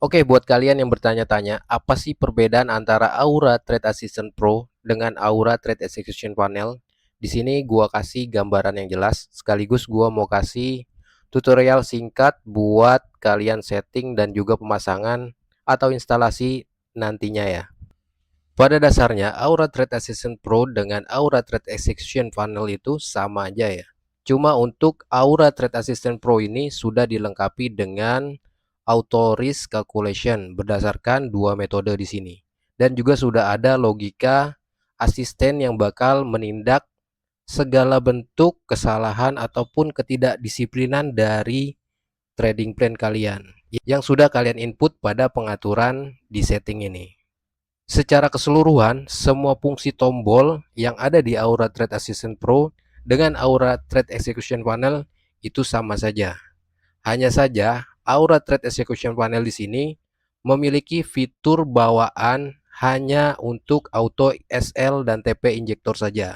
Oke, buat kalian yang bertanya-tanya, apa sih perbedaan antara Aura Trade Assistant Pro dengan Aura Trade Execution Panel? Di sini gua kasih gambaran yang jelas, sekaligus gua mau kasih tutorial singkat buat kalian setting dan juga pemasangan atau instalasi nantinya ya. Pada dasarnya, Aura Trade Assistant Pro dengan Aura Trade Execution Panel itu sama aja ya. Cuma untuk Aura Trade Assistant Pro ini sudah dilengkapi dengan Auto Risk Calculation berdasarkan dua metode di sini. Dan juga sudah ada logika asisten yang bakal menindak segala bentuk kesalahan ataupun ketidakdisiplinan dari trading plan kalian yang sudah kalian input pada pengaturan di setting ini. Secara keseluruhan, semua fungsi tombol yang ada di Aura Trade Assistant Pro dengan Aura Trade Execution Panel itu sama saja. Hanya saja, Aura Trade Execution Panel di sini memiliki fitur bawaan hanya untuk auto SL dan TP injektor saja.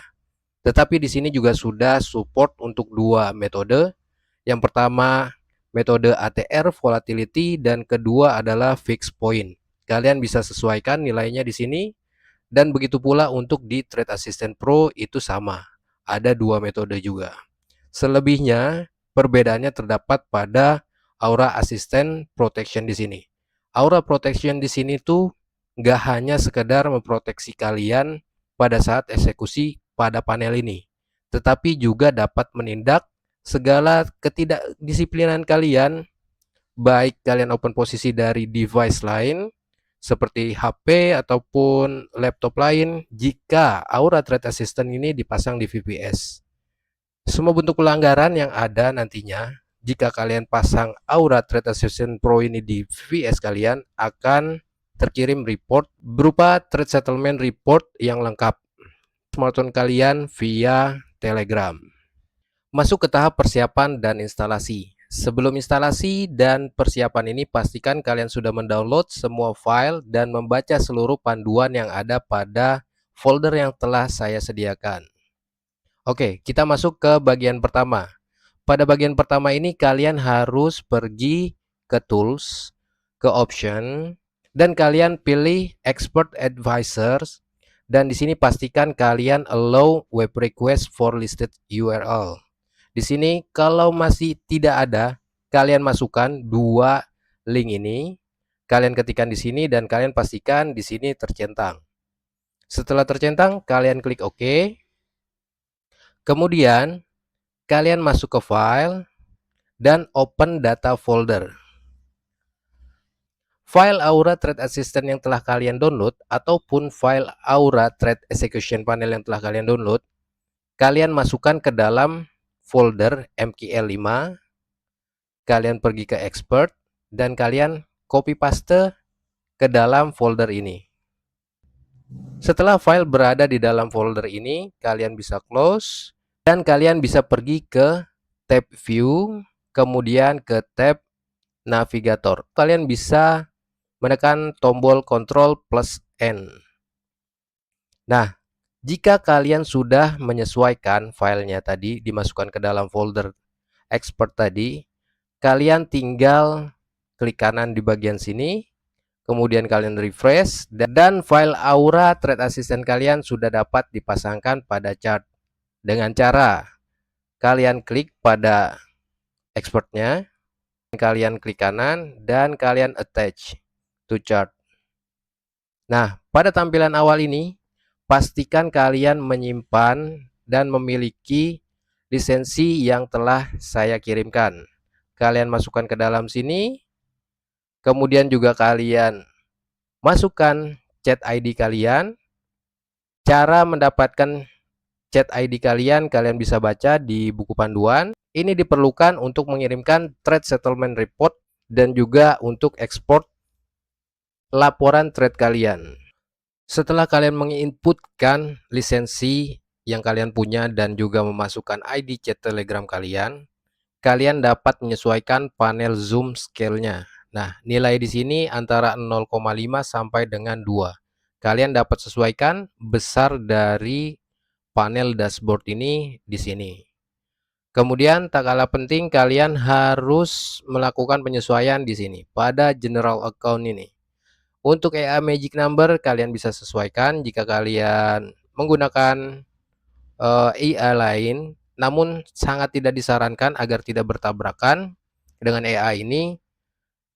Tetapi di sini juga sudah support untuk dua metode. Yang pertama metode ATR volatility dan kedua adalah fixed point. Kalian bisa sesuaikan nilainya di sini dan begitu pula untuk di Trade Assistant Pro itu sama. Ada dua metode juga. Selebihnya perbedaannya terdapat pada Aura Assistant Protection di sini. Aura Protection di sini tuh nggak hanya sekedar memproteksi kalian pada saat eksekusi pada panel ini, tetapi juga dapat menindak segala ketidakdisiplinan kalian, baik kalian open posisi dari device lain seperti HP ataupun laptop lain jika Aura Trade Assistant ini dipasang di VPS. Semua bentuk pelanggaran yang ada nantinya jika kalian pasang Aura Trade Assistant Pro ini di VPS kalian akan terkirim report berupa trade settlement report yang lengkap smartphone kalian via Telegram. Masuk ke tahap persiapan dan instalasi. Sebelum instalasi dan persiapan ini, pastikan kalian sudah mendownload semua file dan membaca seluruh panduan yang ada pada folder yang telah saya sediakan. Oke, kita masuk ke bagian pertama. Pada bagian pertama ini kalian harus pergi ke tools, ke option, dan kalian pilih expert advisors. Dan di sini pastikan kalian allow web request for listed URL. Di sini kalau masih tidak ada, kalian masukkan dua link ini, kalian ketikkan di sini dan kalian pastikan di sini tercentang. Setelah tercentang, kalian klik OK. Kemudian kalian masuk ke file dan open data folder. File Aura Trade Assistant yang telah kalian download ataupun file Aura Trade Execution Panel yang telah kalian download, kalian masukkan ke dalam folder MQL5, kalian pergi ke expert dan kalian copy paste ke dalam folder ini. Setelah file berada di dalam folder ini, kalian bisa close dan kalian bisa pergi ke tab view, kemudian ke tab navigator. Kalian bisa menekan tombol Ctrl plus N. Nah, jika kalian sudah menyesuaikan filenya tadi dimasukkan ke dalam folder expert tadi, kalian tinggal klik kanan di bagian sini, kemudian kalian refresh dan file Aura Trade Assistant kalian sudah dapat dipasangkan pada chart dengan cara kalian klik pada expertnya, kalian klik kanan dan kalian attach to chart. Nah, pada tampilan awal ini pastikan kalian menyimpan dan memiliki lisensi yang telah saya kirimkan. Kalian masukkan ke dalam sini, kemudian juga kalian masukkan chat ID kalian. Cara mendapatkan chat ID kalian bisa baca di buku panduan. Ini diperlukan untuk mengirimkan trade settlement report dan juga untuk ekspor laporan trade kalian. Setelah kalian menginputkan lisensi yang kalian punya dan juga memasukkan ID chat Telegram kalian, kalian dapat menyesuaikan panel zoom scale-nya. Nah, nilai di sini antara 0,5 sampai dengan 2. Kalian dapat sesuaikan besar dari panel dashboard ini di sini. Kemudian tak kalah penting kalian harus melakukan penyesuaian di sini pada general account ini. Untuk EA Magic Number kalian bisa sesuaikan jika kalian menggunakan IA lain, namun sangat tidak disarankan agar tidak bertabrakan dengan EA ini.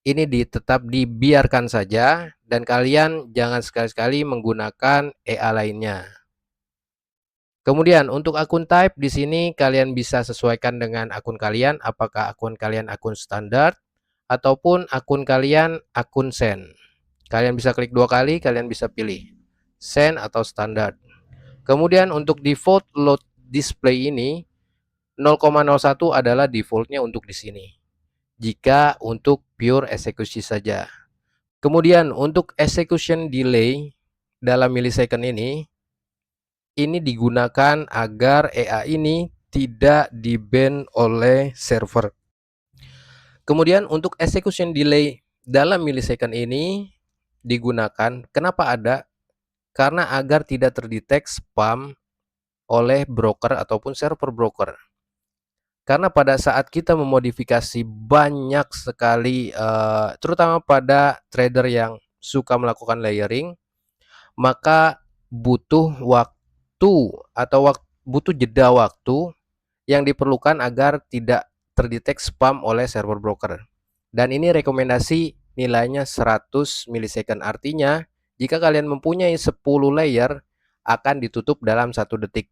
Ini tetap dibiarkan saja dan kalian jangan sekali-sekali menggunakan EA lainnya. Kemudian untuk akun type di sini kalian bisa sesuaikan dengan akun kalian, apakah akun kalian akun standar ataupun akun kalian akun send. Kalian bisa klik 2 kali, kalian bisa pilih send atau standar. Kemudian untuk default load display ini 0,01 adalah defaultnya untuk di sini. Jika untuk pure eksekusi saja. Kemudian untuk execution delay dalam millisecond ini digunakan agar EA ini tidak di-ban oleh server. Kemudian untuk execution delay dalam millisecond ini digunakan, kenapa ada? Karena agar tidak terdetek spam oleh broker ataupun server broker. Karena pada saat kita memodifikasi banyak sekali, terutama pada trader yang suka melakukan layering, maka butuh waktu atau butuh jeda waktu yang diperlukan agar tidak terdetek spam oleh server broker. Dan ini rekomendasi nilainya 100 millisecond. Artinya, jika kalian mempunyai 10 layer, akan ditutup dalam 1 detik,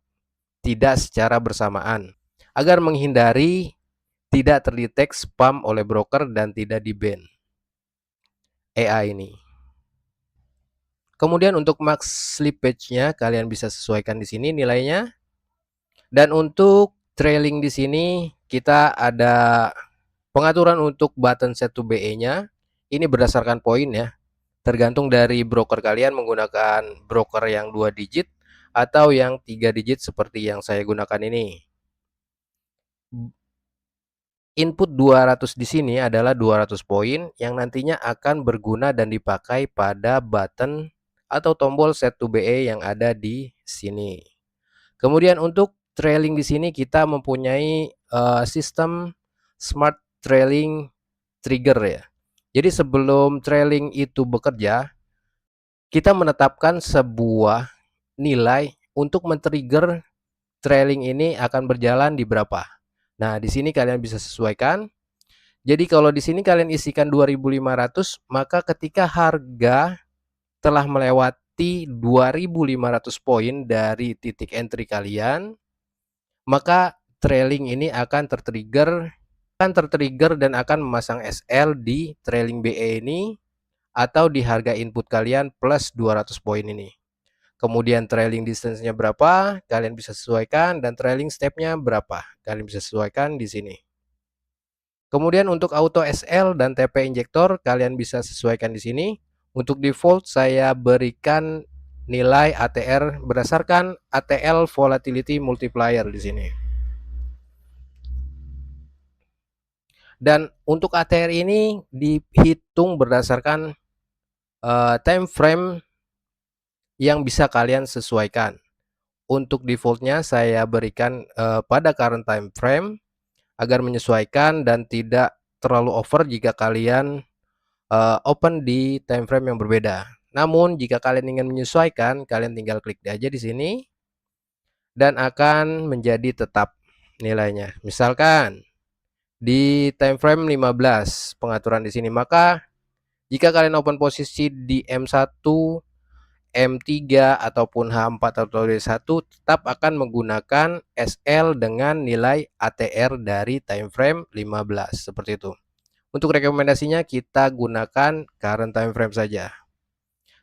tidak secara bersamaan. Agar menghindari tidak terdetek spam oleh broker dan tidak di-ban EA ini. Kemudian untuk max slippage-nya kalian bisa sesuaikan di sini nilainya. Dan untuk trailing di sini kita ada pengaturan untuk button set to BE-nya. Ini berdasarkan poin ya. Tergantung dari broker kalian menggunakan broker yang 2 digit atau yang 3 digit seperti yang saya gunakan ini. Input 200 di sini adalah 200 poin yang nantinya akan berguna dan dipakai pada button atau tombol set to BE yang ada di sini. Kemudian untuk trailing di sini kita mempunyai sistem smart trailing trigger ya. Jadi sebelum trailing itu bekerja, kita menetapkan sebuah nilai untuk men-trigger trailing ini akan berjalan di berapa. Nah, di sini kalian bisa sesuaikan. Jadi kalau di sini kalian isikan 2.500, maka ketika harga telah melewati 2.500 poin dari titik entry kalian, maka trailing ini akan tertrigger dan akan memasang SL di trailing BE ini atau di harga input kalian plus 200 poin ini. Kemudian trailing distance-nya berapa, kalian bisa sesuaikan, dan trailing step-nya berapa, kalian bisa sesuaikan di sini. Kemudian untuk auto SL dan TP injektor kalian bisa sesuaikan di sini. Untuk default saya berikan nilai ATR berdasarkan ATL volatility multiplier di sini. Dan untuk ATR ini dihitung berdasarkan time frame yang bisa kalian sesuaikan. Untuk defaultnya saya berikan pada current time frame agar menyesuaikan dan tidak terlalu over jika kalian open di time frame yang berbeda. Namun jika kalian ingin menyesuaikan, kalian tinggal klik aja di sini dan akan menjadi tetap nilainya. Misalkan di time frame 15 pengaturan di sini, maka jika kalian open posisi di M1, M3 ataupun H4 atau D1 tetap akan menggunakan SL dengan nilai ATR dari time frame 15 seperti itu. Untuk rekomendasinya kita gunakan current time frame saja.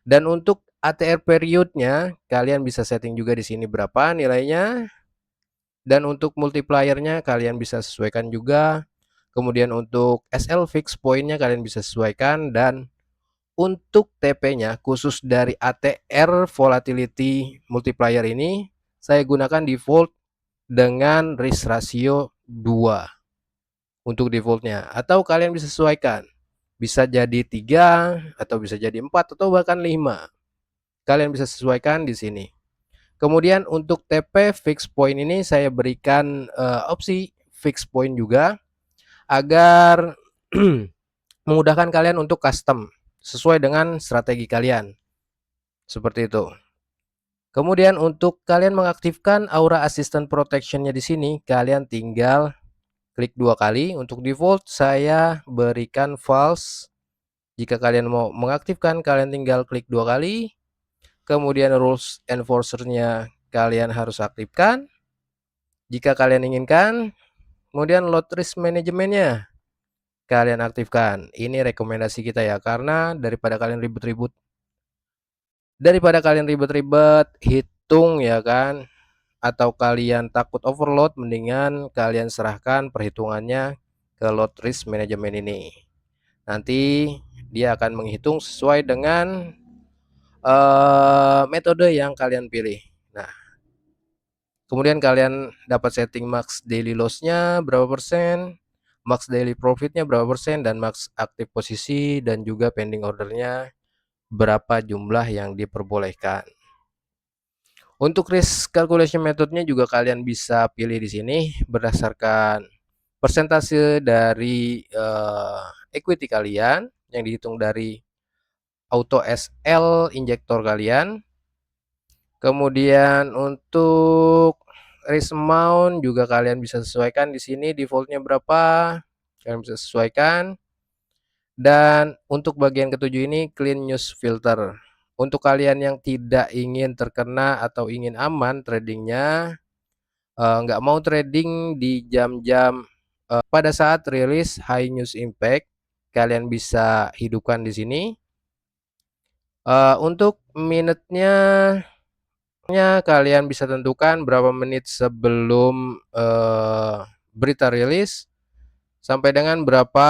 Dan untuk ATR periodnya kalian bisa setting juga di sini berapa nilainya. Dan untuk multipliernya kalian bisa sesuaikan juga. Kemudian untuk SL fix pointnya kalian bisa sesuaikan, dan untuk TP-nya khusus dari ATR volatility multiplier ini saya gunakan default dengan risk ratio 2 untuk defaultnya, atau kalian bisa sesuaikan, bisa jadi 3 atau bisa jadi 4 atau bahkan 5. Kalian bisa sesuaikan di sini. Kemudian untuk TP fix point ini saya berikan opsi fix point juga agar memudahkan kalian untuk custom sesuai dengan strategi kalian. Seperti itu. Kemudian untuk kalian mengaktifkan Aura Assistant Protection-nya di sini, kalian tinggal klik 2 kali. Untuk default saya berikan false. Jika kalian mau mengaktifkan, kalian tinggal klik 2 kali. Kemudian rules enforcer-nya kalian harus aktifkan jika kalian inginkan. Kemudian load risk management-nya kalian aktifkan. Ini rekomendasi kita ya, karena daripada kalian ribet-ribet hitung ya kan, atau kalian takut overload, mendingan kalian serahkan perhitungannya ke load risk management ini. Nanti dia akan menghitung sesuai dengan metode yang kalian pilih. Nah, kemudian kalian dapat setting max daily loss-nya berapa persen, max daily profit-nya berapa persen, dan max aktif posisi dan juga pending order-nya berapa jumlah yang diperbolehkan. Untuk risk calculation methodnya juga kalian bisa pilih di sini berdasarkan persentase dari equity kalian yang dihitung dari auto SL injektor kalian. Kemudian untuk risk amount juga kalian bisa sesuaikan di sini, defaultnya berapa kalian bisa sesuaikan. Dan untuk bagian ketujuh ini clean news filter. Untuk kalian yang tidak ingin terkena atau ingin aman tradingnya, nggak mau trading di jam-jam pada saat rilis high news impact, kalian bisa hidupkan di sini. Untuk minute-nya kalian bisa tentukan berapa menit sebelum berita rilis sampai dengan berapa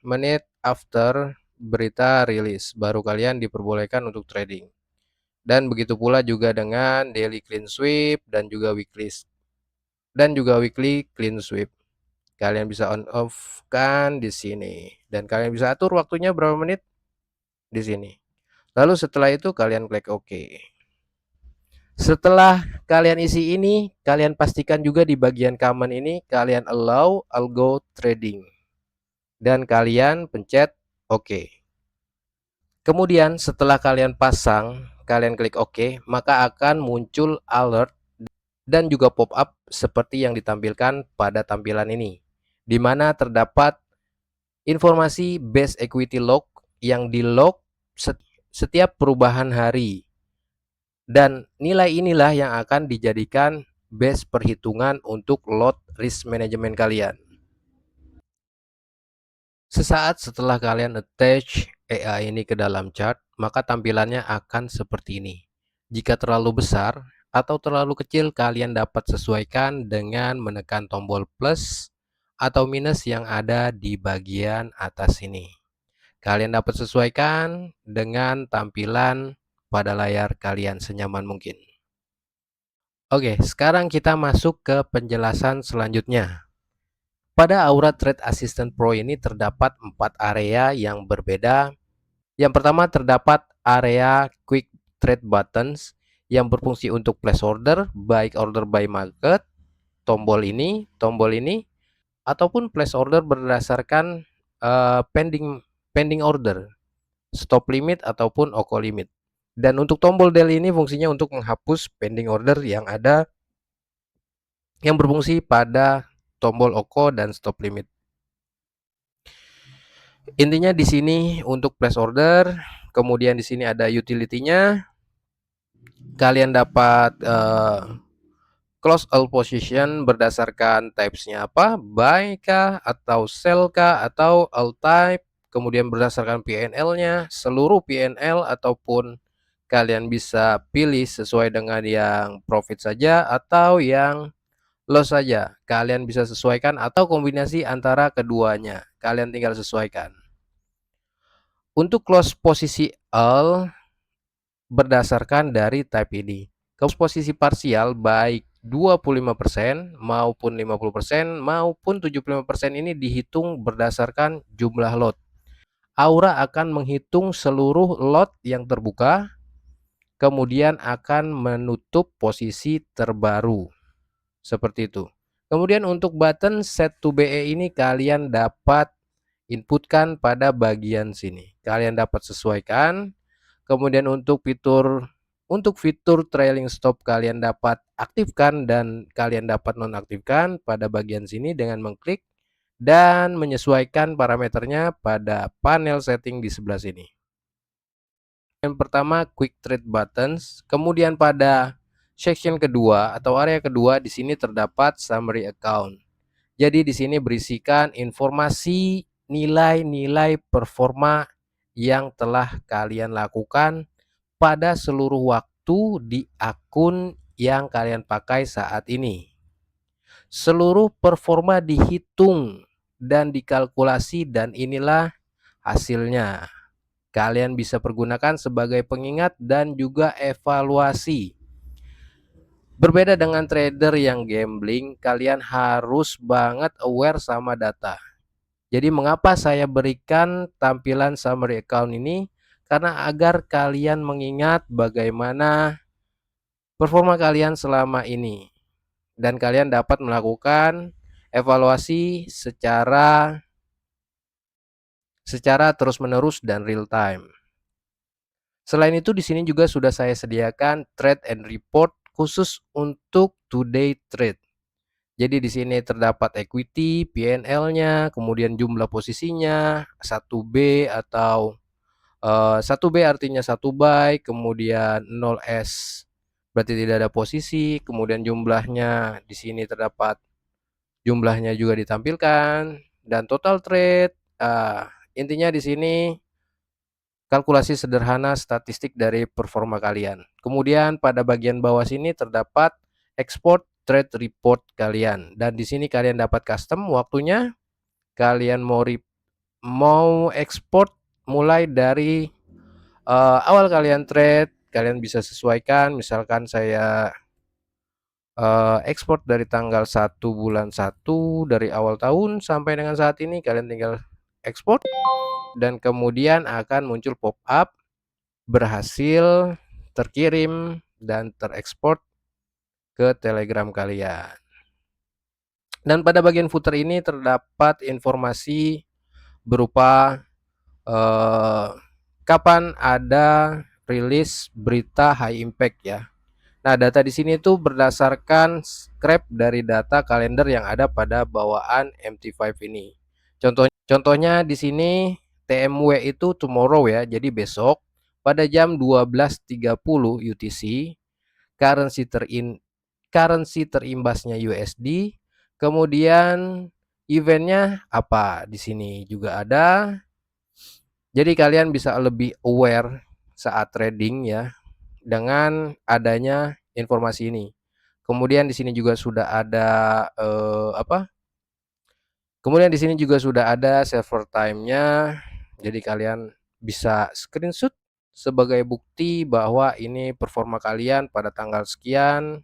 menit after berita rilis baru kalian diperbolehkan untuk trading. Dan begitu pula juga dengan daily clean sweep dan juga weekly clean sweep. Kalian bisa on off kan di sini dan kalian bisa atur waktunya berapa menit di sini. Lalu setelah itu kalian klik OK. Setelah kalian isi ini, kalian pastikan juga di bagian common ini kalian allow algo trading dan kalian pencet OK. Kemudian setelah kalian pasang, kalian klik OK, maka akan muncul alert dan juga pop-up seperti yang ditampilkan pada tampilan ini, di mana terdapat informasi base equity log yang di log setiap perubahan hari. Dan nilai inilah yang akan dijadikan base perhitungan untuk load risk management kalian. Sesaat setelah kalian attach AI ini ke dalam chart, maka tampilannya akan seperti ini. Jika terlalu besar atau terlalu kecil, kalian dapat sesuaikan dengan menekan tombol plus atau minus yang ada di bagian atas ini. Kalian dapat sesuaikan dengan tampilan pada layar kalian senyaman mungkin. Oke, sekarang kita masuk ke penjelasan selanjutnya. Pada Aura Trade Assistant Pro ini terdapat 4 area yang berbeda. Yang pertama terdapat area Quick Trade Buttons yang berfungsi untuk place order, baik order by market, tombol ini, ataupun place order berdasarkan pending order, stop limit ataupun OCO limit. Dan untuk tombol del ini fungsinya untuk menghapus pending order yang ada yang berfungsi pada tombol OCO dan stop limit. Intinya di sini untuk place order, kemudian di sini ada utility-nya. Kalian dapat close all position berdasarkan types-nya apa, buy kah atau sell kah atau all type. Kemudian berdasarkan PNL-nya, seluruh PNL ataupun kalian bisa pilih sesuai dengan yang profit saja atau yang loss saja. Kalian bisa sesuaikan atau kombinasi antara keduanya. Kalian tinggal sesuaikan. Untuk close posisi all berdasarkan dari type ini. Close posisi parsial baik 25% maupun 50% maupun 75% ini dihitung berdasarkan jumlah lot. Aura akan menghitung seluruh lot yang terbuka, kemudian akan menutup posisi terbaru. Seperti itu. Kemudian untuk button set to BE ini kalian dapat inputkan pada bagian sini. Kalian dapat sesuaikan. Kemudian untuk fitur trailing stop kalian dapat aktifkan dan kalian dapat nonaktifkan pada bagian sini dengan mengklik dan menyesuaikan parameternya pada panel setting di sebelah sini. Yang pertama quick trade buttons, kemudian pada section kedua atau area kedua di sini terdapat summary account. Jadi di sini berisikan informasi nilai-nilai performa yang telah kalian lakukan pada seluruh waktu di akun yang kalian pakai saat ini. Seluruh performa dihitung dan dikalkulasi dan inilah hasilnya. Kalian bisa pergunakan sebagai pengingat dan juga evaluasi. Berbeda dengan trader yang gambling, kalian harus banget aware sama data. Jadi mengapa saya berikan tampilan summary account ini? Karena agar kalian mengingat bagaimana performa kalian selama ini. Dan kalian dapat melakukan evaluasi secara terus-menerus dan real time. Selain itu di sini juga sudah saya sediakan trade and report khusus untuk today trade. Jadi di sini terdapat equity, PNL-nya, kemudian jumlah posisinya, 1B atau 1B artinya 1 buy, kemudian 0S berarti tidak ada posisi, kemudian jumlahnya di sini terdapat jumlahnya juga ditampilkan dan total trade. Intinya di sini kalkulasi sederhana statistik dari performa kalian. Kemudian pada bagian bawah sini terdapat export trade report kalian dan di sini kalian dapat custom waktunya. Kalian mau export mulai dari awal kalian trade, kalian bisa sesuaikan. Misalkan saya ekspor dari tanggal 1 bulan 1 dari awal tahun sampai dengan saat ini, kalian tinggal ekspor dan kemudian akan muncul pop up berhasil terkirim dan terekspor ke Telegram kalian. Dan pada bagian footer ini terdapat informasi berupa kapan ada rilis berita high impact ya. Nah, data di sini tuh berdasarkan scrap dari data kalender yang ada pada bawaan MT5 ini. Contohnya di sini TMW itu tomorrow ya, jadi besok pada jam 12.30 UTC, currency terimbasnya USD, kemudian eventnya apa di sini juga ada. Jadi kalian bisa lebih aware saat trading ya dengan adanya informasi ini. Kemudian di sini juga sudah ada Kemudian di sini juga sudah ada server time-nya. Jadi kalian bisa screenshot sebagai bukti bahwa ini performa kalian pada tanggal sekian.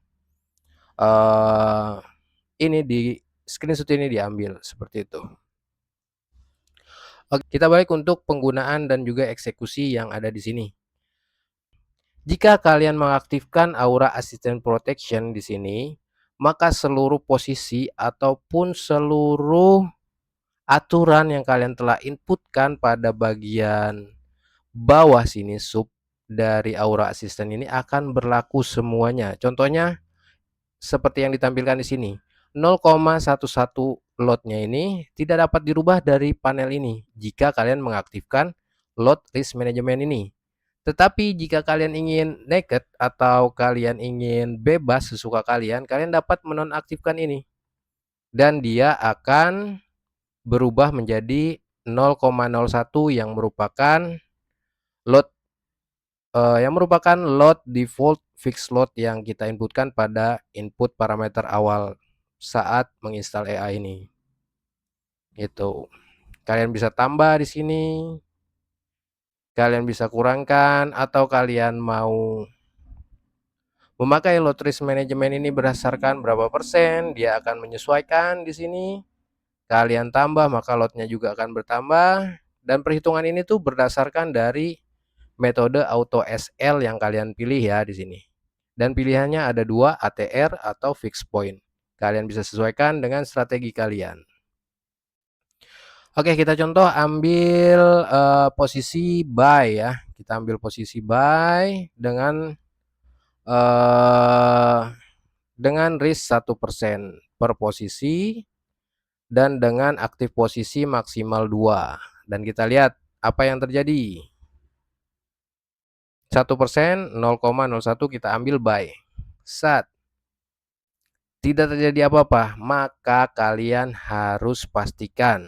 Ini di screenshot ini diambil seperti itu. Oke, kita balik untuk penggunaan dan juga eksekusi yang ada di sini. Jika kalian mengaktifkan Aura Assistant Protection di sini, maka seluruh posisi ataupun seluruh aturan yang kalian telah inputkan pada bagian bawah sini sub dari Aura Assistant ini akan berlaku semuanya. Contohnya seperti yang ditampilkan di sini. 0,11 lotnya ini tidak dapat dirubah dari panel ini jika kalian mengaktifkan lot risk management ini. Tetapi jika kalian ingin naked atau kalian ingin bebas sesuka kalian, kalian dapat menonaktifkan ini. Dan dia akan berubah menjadi 0,01 yang merupakan lot default fixed lot yang kita inputkan pada input parameter awal saat menginstal AI ini. Gitu. Kalian bisa tambah di sini. Kalian bisa kurangkan atau kalian mau memakai lot risk management ini berdasarkan berapa persen, dia akan menyesuaikan di sini. Kalian tambah maka lotnya juga akan bertambah dan perhitungan ini tuh berdasarkan dari metode auto SL yang kalian pilih ya di sini. Dan pilihannya ada dua, ATR atau fixed point. Kalian bisa sesuaikan dengan strategi kalian. Oke, kita contoh ambil posisi buy ya. Kita ambil posisi buy eh, dengan risk 1% per posisi dan dengan aktif posisi maksimal 2. Dan kita lihat apa yang terjadi. 1%, 0,01 kita ambil buy. Saat tidak terjadi apa-apa, maka kalian harus pastikan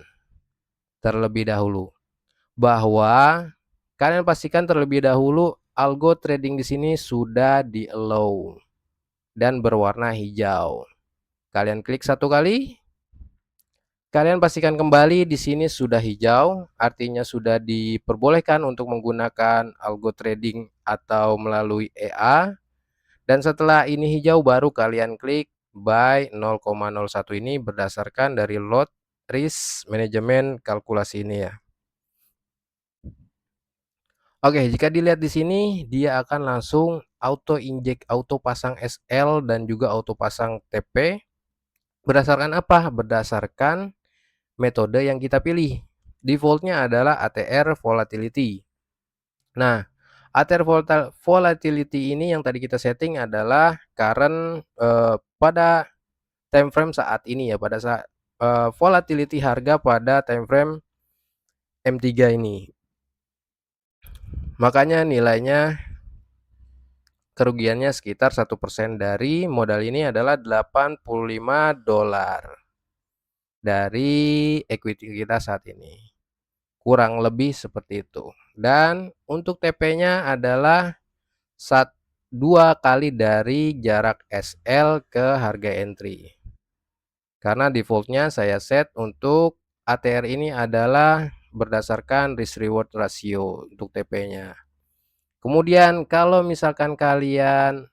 terlebih dahulu bahwa algo trading di sini sudah di allow dan berwarna hijau. Kalian klik satu kali. Kalian pastikan kembali di sini sudah hijau, artinya sudah diperbolehkan untuk menggunakan algo trading atau melalui EA. Dan setelah ini hijau baru kalian klik buy 0,01 ini berdasarkan dari lot risk manajemen kalkulasi ini ya. Oke, jika dilihat di sini dia akan langsung auto inject, auto pasang SL dan juga auto pasang TP. Berdasarkan apa? Berdasarkan metode yang kita pilih. Defaultnya adalah ATR volatility. Nah, ATR volatility ini yang tadi kita setting adalah current pada time frame saat ini ya, pada saat volatility harga pada time frame M3 ini. Makanya nilainya kerugiannya sekitar 1% dari modal ini adalah $85 dari equity kita saat ini. Kurang lebih seperti itu. Dan untuk TP-nya adalah 2 kali dari jarak SL ke harga entry. Karena defaultnya saya set untuk ATR ini adalah berdasarkan risk reward ratio untuk TP-nya. Kemudian kalau misalkan kalian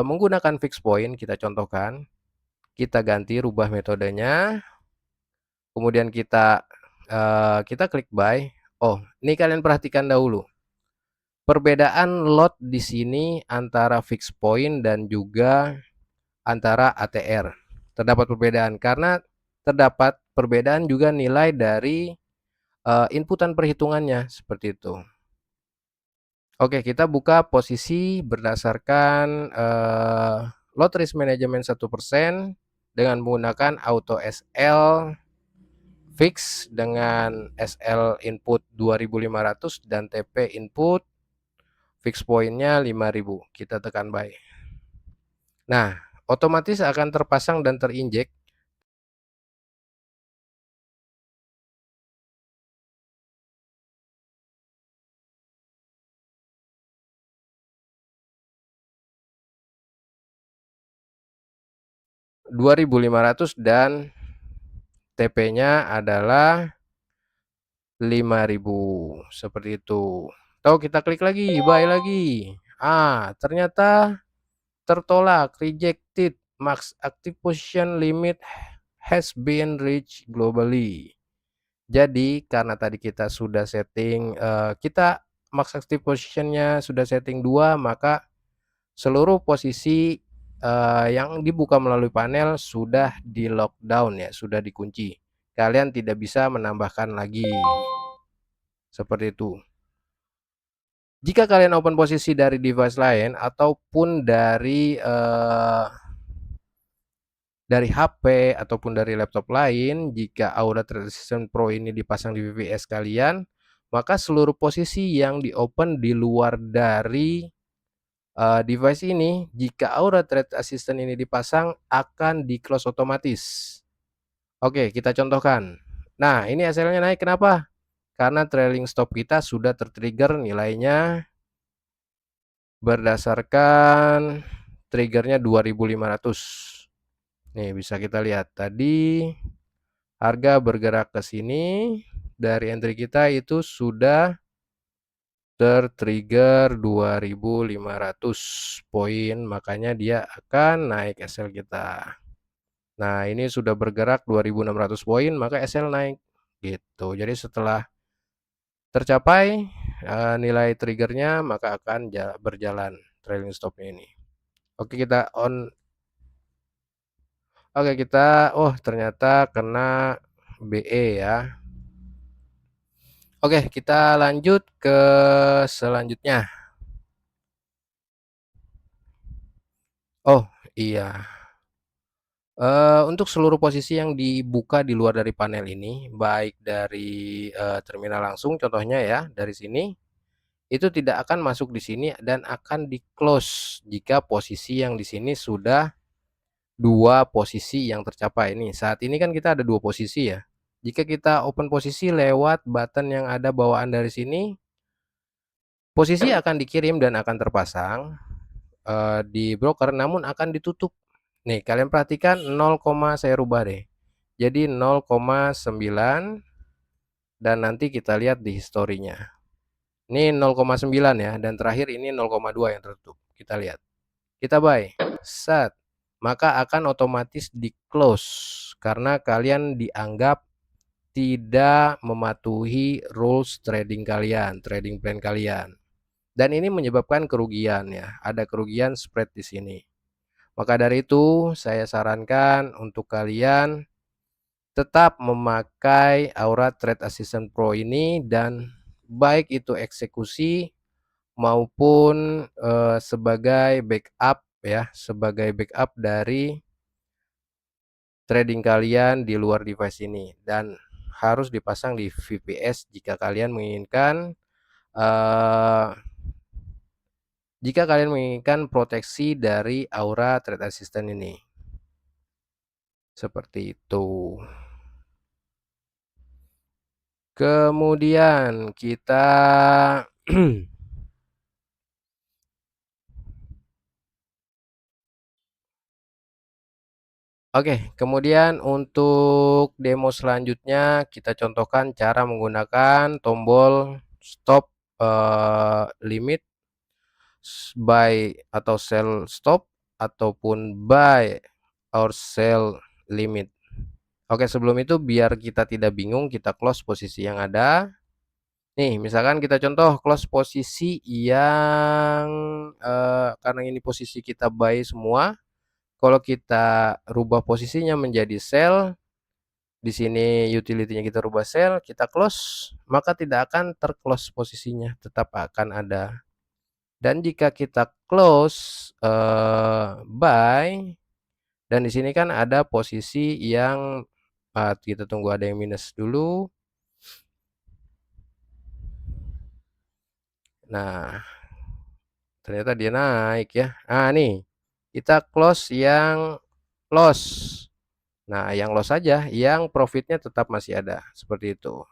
menggunakan fixed point, kita contohkan, kita ganti rubah metodenya, kemudian kita klik buy. Oh, ini kalian perhatikan dahulu. Perbedaan lot di sini antara fixed point dan juga antara ATR. Terdapat perbedaan karena terdapat perbedaan juga nilai dari inputan perhitungannya seperti itu. Oke, kita buka posisi berdasarkan lot risk management 1% dengan menggunakan auto SL fix dengan SL input 2500 dan TP input fix pointnya 5000. Kita tekan buy. Nah, otomatis akan terpasang dan terinjek 2500 dan TP-nya adalah 5000 seperti itu. Tahu kita klik lagi, buy lagi. Ternyata tertolak, rejected. Max active position limit has been reached globally. Jadi karena tadi kita sudah setting kita max active positionnya sudah setting 2, maka seluruh posisi yang dibuka melalui panel sudah di lockdown ya, sudah dikunci. Kalian tidak bisa menambahkan lagi. Seperti itu. Jika kalian open posisi dari device lain ataupun dari HP ataupun dari laptop lain, jika Aura Trade Assistant Pro ini dipasang di VPS kalian, maka seluruh posisi yang di open di luar dari device ini, jika Aura Trade Assistant ini dipasang akan di close otomatis. Oke, kita contohkan. Nah, ini SL-nya naik kenapa? Karena trailing stop kita sudah tertrigger nilainya berdasarkan triggernya 2500. Nih bisa kita lihat tadi harga bergerak ke sini dari entry kita itu sudah tertrigger 2500 poin, makanya dia akan naik SL kita. Nah, ini sudah bergerak 2600 poin, maka SL naik gitu. Jadi setelah tercapai nilai triggernya, maka akan berjalan trailing stopnya ini. Oke, kita on. Oke, oh ternyata kena BE ya. Oke, kita lanjut ke selanjutnya. Oh iya, untuk seluruh posisi yang dibuka di luar dari panel ini, baik dari, terminal langsung contohnya ya, dari sini, itu tidak akan masuk di sini dan akan di-close jika posisi yang di sini sudah 2 posisi yang tercapai. Nih, saat ini kan kita ada 2 posisi ya. Jika kita open posisi lewat button yang ada bawaan dari sini, posisi akan dikirim dan akan terpasang, di broker namun akan ditutup. Nih, kalian perhatikan 0, saya rubah deh. Jadi 0,9 dan nanti kita lihat di historinya. Ini 0,9 ya dan terakhir ini 0,2 yang tertutup. Kita lihat. Kita buy. Set. Maka akan otomatis di-close karena kalian dianggap tidak mematuhi rules trading kalian, trading plan kalian. Dan ini menyebabkan kerugian ya. Ada kerugian spread di sini. Maka dari itu, saya sarankan untuk kalian tetap memakai Aura Trade Assistant Pro ini dan baik itu eksekusi maupun, sebagai backup ya, sebagai backup dari trading kalian di luar device ini dan harus dipasang di VPS eee, jika kalian menginginkan proteksi dari Aura Trade Assistant ini, seperti itu. Kemudian kita Oke, kemudian untuk demo selanjutnya kita contohkan cara menggunakan tombol stop, limit, buy atau sell stop ataupun buy or sell limit. Oke, sebelum itu biar kita tidak bingung kita close posisi yang ada. Nih, misalkan kita contoh close posisi yang, karena ini posisi kita buy semua, kalau kita rubah posisinya menjadi sell, di sini utility-nya kita rubah sell, kita close, maka tidak akan ter-close posisinya, tetap akan ada. Dan jika kita close, buy, dan di sini kan ada posisi yang, kita tunggu ada yang minus dulu. Nah, ternyata dia naik ya. Nah, nih, kita close yang loss. Nah, yang loss saja, yang profitnya tetap masih ada, seperti itu.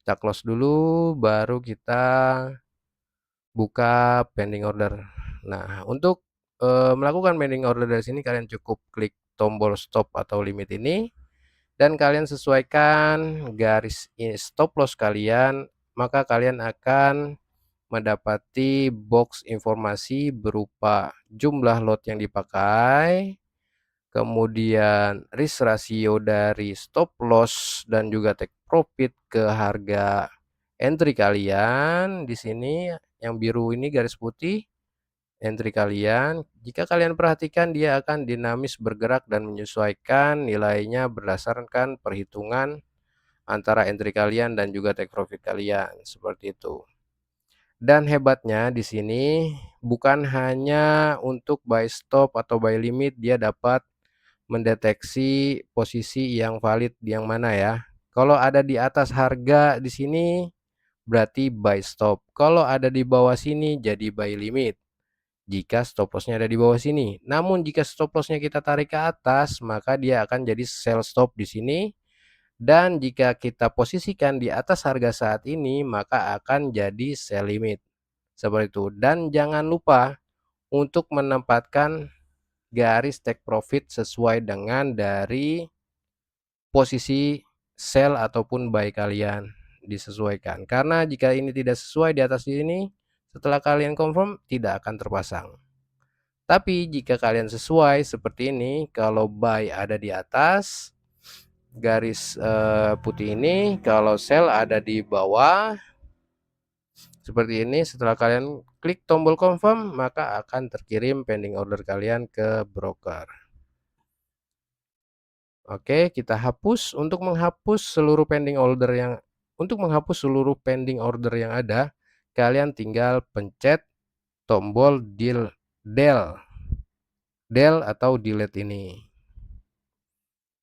Kita close dulu, baru kita buka pending order. Nah, untuk melakukan pending order dari sini kalian cukup klik tombol stop atau limit ini dan kalian sesuaikan garis stop loss kalian, maka kalian akan mendapati box informasi berupa jumlah lot yang dipakai, kemudian risk ratio dari stop loss dan juga take profit ke harga entry kalian. Di sini yang biru ini garis putih entry kalian. Jika kalian perhatikan dia akan dinamis bergerak dan menyesuaikan nilainya berdasarkan perhitungan antara entry kalian dan juga take profit kalian, seperti itu. Dan hebatnya di sini bukan hanya untuk buy stop atau buy limit, dia dapat mendeteksi posisi yang valid yang mana ya. Kalau ada di atas harga di sini berarti buy stop. Kalau ada di bawah sini jadi buy limit. Jika stop lossnya ada di bawah sini. Namun jika stop lossnya kita tarik ke atas, maka dia akan jadi sell stop di sini. Dan jika kita posisikan di atas harga saat ini, maka akan jadi sell limit. Seperti itu. Dan jangan lupa untuk menempatkan garis take profit sesuai dengan dari posisi sell ataupun buy kalian, disesuaikan. Karena jika ini tidak sesuai di atas sini, setelah kalian confirm tidak akan terpasang. Tapi jika kalian sesuai seperti ini, kalau buy ada di atas garis putih ini, kalau sell ada di bawah seperti ini. Setelah kalian klik tombol confirm, maka akan terkirim pending order kalian ke broker. Oke, kita hapus. Untuk menghapus seluruh pending order yang ada, kalian tinggal pencet tombol del atau delete ini.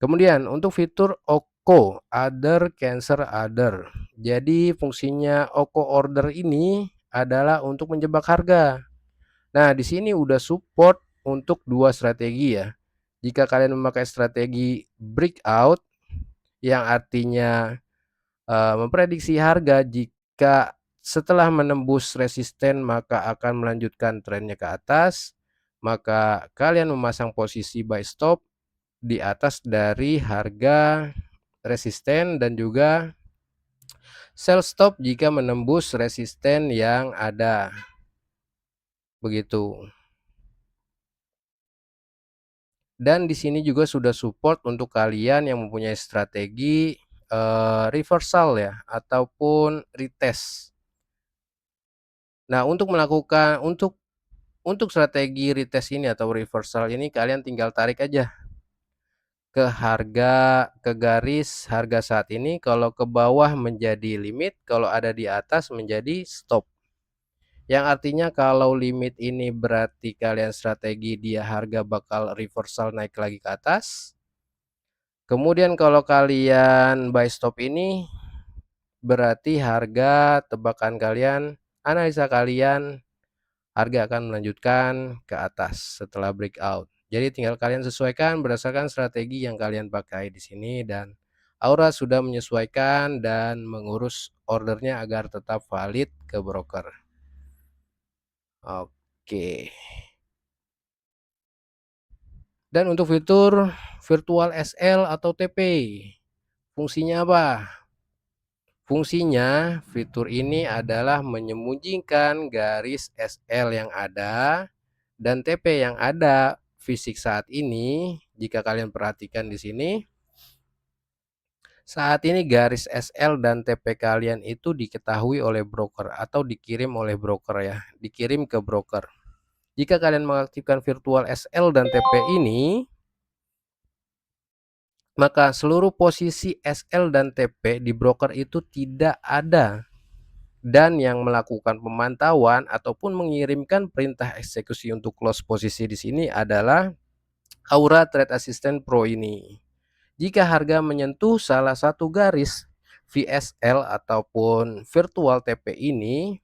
Kemudian untuk fitur OCO, Other Cancel Other. Jadi fungsinya OCO Order ini adalah untuk menjebak harga. Nah, di sini udah support untuk dua strategi ya. Jika kalian memakai strategi breakout, yang artinya memprediksi harga jika setelah menembus resisten maka akan melanjutkan trennya ke atas, maka kalian memasang posisi buy stop di atas dari harga resisten dan juga sell stop jika menembus resisten yang ada. Begitu. Dan di sini juga sudah support untuk kalian yang mempunyai strategi reversal ya ataupun retest. Nah, untuk strategi retest ini atau reversal ini kalian tinggal tarik aja ke garis harga saat ini. Kalau ke bawah menjadi limit, kalau ada di atas menjadi stop. Yang artinya kalau limit ini berarti kalian strategi dia harga bakal reversal naik lagi ke atas. Kemudian kalau kalian buy stop ini berarti harga tebakan kalian, analisa kalian, harga akan melanjutkan ke atas setelah breakout. Jadi tinggal kalian sesuaikan berdasarkan strategi yang kalian pakai di sini, dan Aura sudah menyesuaikan dan mengurus ordernya agar tetap valid ke broker. Oke. Dan untuk fitur virtual SL atau TP, fungsinya apa? Fungsinya, fitur ini adalah menyembunyikan garis SL yang ada dan TP yang ada fisik saat ini. Jika kalian perhatikan di sini, saat ini garis SL dan TP kalian itu diketahui oleh broker atau dikirim oleh broker ya, dikirim ke broker. Jika kalian mengaktifkan virtual SL dan TP ini, maka seluruh posisi SL dan TP di broker itu tidak ada, dan yang melakukan pemantauan ataupun mengirimkan perintah eksekusi untuk close posisi di sini adalah Aura Trade Assistant Pro ini. Jika harga menyentuh salah satu garis VSL ataupun virtual TP ini,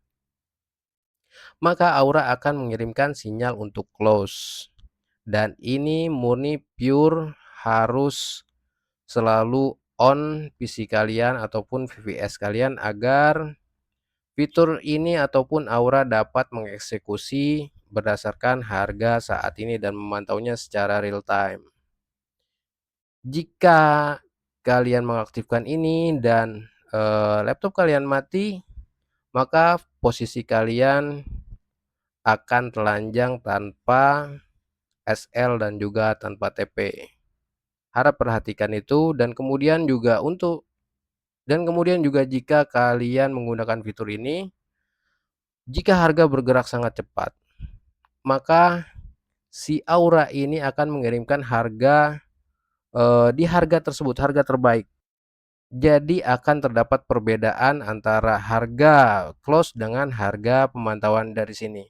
maka Aura akan mengirimkan sinyal untuk close. Dan ini murni pure harus selalu on PC kalian ataupun VPS kalian agar fitur ini ataupun Aura dapat mengeksekusi berdasarkan harga saat ini dan memantaunya secara real time. Jika kalian mengaktifkan ini dan laptop kalian mati, maka posisi kalian akan telanjang tanpa SL dan juga tanpa TP. Harap perhatikan itu. Dan kemudian juga jika kalian menggunakan fitur ini, jika harga bergerak sangat cepat, maka si Aura ini akan mengirimkan harga di harga tersebut, harga terbaik. Jadi akan terdapat perbedaan antara harga close dengan harga pemantauan dari sini.